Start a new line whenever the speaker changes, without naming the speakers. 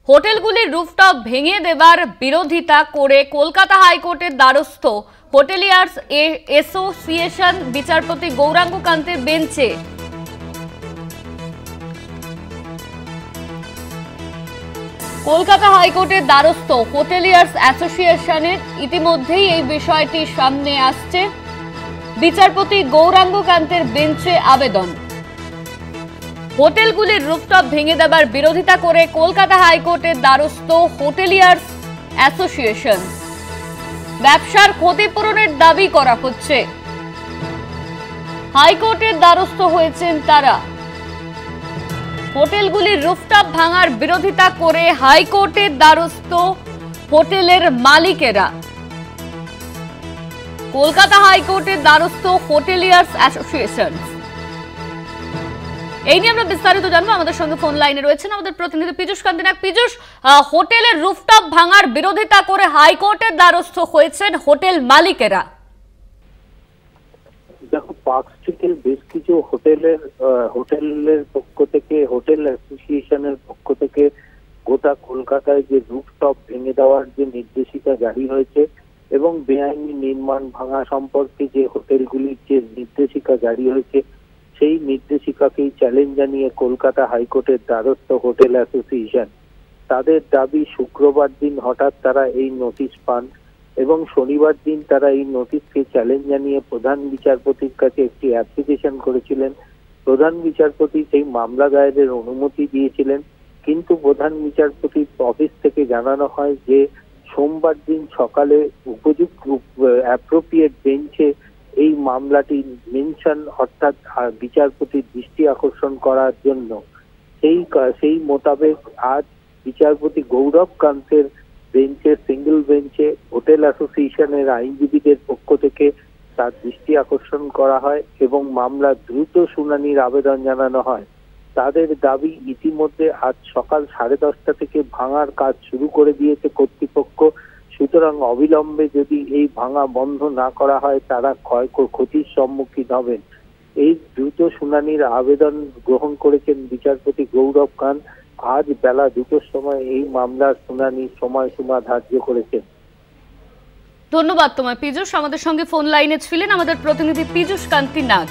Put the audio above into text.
হোটেলগুলির rooftop ভেঙে দেবার বিরোধিতা করে কলকাতা হাইকোর্টের দ্বারস্থ হোটেলিয়ার্স অ্যাসোসিয়েশন বিচারপতি গৌরাঙ্গ কান্তের বেঞ্চে। কলকাতা হাইকোর্টের দ্বারস্থ হোটেলিয়ার্স অ্যাসোসিয়েশনের ইতিমধ্যেই এই বিষয়টি সামনে আসছে। বিচারপতি গৌরাঙ্গ কান্তের বেঞ্চে আবেদন, হোটেলগুলির রুফটপ ভেঙে দেবার বিরোধিতা করে কলকাতা হাইকোর্টের দ্বারস্থ হোটেলিয়ার্স অ্যাসোসিয়েশন। ব্যবসার ক্ষতিপূরণের দাবি করা হচ্ছে। হাইকোর্টের দ্বারস্থ হয়েছেন তারা। হোটেলগুলির রুফটপ ভাঙার বিরোধিতা করে হাইকোর্টের দ্বারস্থ হোটেলের মালিকেরা। কলকাতা হাইকোর্টের দ্বারস্থ হোটেলিয়ার্স অ্যাসোসিয়েশন। এই নিয়ে আমরা বিস্তারিত জানবো। আমাদের সঙ্গে ফোন লাইনে রয়েছেন আমাদের প্রতিনিধি পীযূষ কান্তি নাগ। পীযূষ, হোটেলের রুফটপ ভাঙার বিরোধিতা করে হাইকোর্টের দ্বারস্থ হয়েছেন হোটেল মালিকেরা।
দেখো, পার্ক স্ট্রিটের বেশ কিছু হোটেলের পক্ষ থেকে, হোটেল অ্যাসোসিয়েশনের পক্ষ থেকে গোটা কলকাতায় যে রুফটপ ভেঙে দেওয়ার যে নির্দেশিকা জারি হয়েছে এবং বেআইনি নির্মাণ ভাঙা সম্পর্কে যে হোটেলগুলির যে নির্দেশিকা জারি হয়েছে, সেই নির্দেশিকাকেই চ্যালেঞ্জ জানিয়ে কলকাতা হাইকোর্টের দ্বারস্থ হোটেল অ্যাসোসিয়েশন। তাদের দাবি, শুক্রবার দিন হঠাৎ তারা এই নোটিশ পান এবং শনিবার দিন তারা এই নোটিশকে চ্যালেঞ্জ জানিয়ে প্রধান বিচারপতির কাছে একটি অ্যাপ্লিকেশন করেছিলেন। প্রধান বিচারপতি সেই মামলা দায়েরের অনুমতি দিয়েছিলেন, কিন্তু প্রধান বিচারপতির অফিস থেকে জানানো হয় যে সোমবার দিন সকালে উপযুক্ত অ্যাপ্রোপ্রিয়েট বেঞ্চে এই মামলাটি মেনশন, অর্থাৎ বিচারপতির দৃষ্টি আকর্ষণ করার জন্য সেই মোতাবেক আজ বিচারপতি গৌরব কান্তের বেঞ্চে, সিঙ্গেল বেঞ্চে হোটেল অ্যাসোসিয়েশনের আইনজীবীদের পক্ষ থেকে তার দৃষ্টি আকর্ষণ করা হয় এবং মামলার দ্রুত শুনানির আবেদন জানানো হয়। তাদের দাবি, ইতিমধ্যে আজ সকাল 10:30 থেকে ভাঙার কাজ শুরু করে দিয়েছে কর্তৃপক্ষ। সুতরাং অবিলম্বে যদি এই ভাঙা বন্ধ না করা হয় তারা ক্ষতির সম্মুখীন হবেন। এই দ্রুত শুনানির আবেদন গ্রহণ করেছেন বিচারপতি গৌরব কান্ত। আজ বেলা 2টার সময় এই মামলার শুনানির সময়সীমা ধার্য করেছেন।
ধন্যবাদ তোমায় পীযূষ। আমাদের সঙ্গে ফোন লাইনে ছিলেন আমাদের প্রতিনিধি পীযূষ কান্তি নাগ।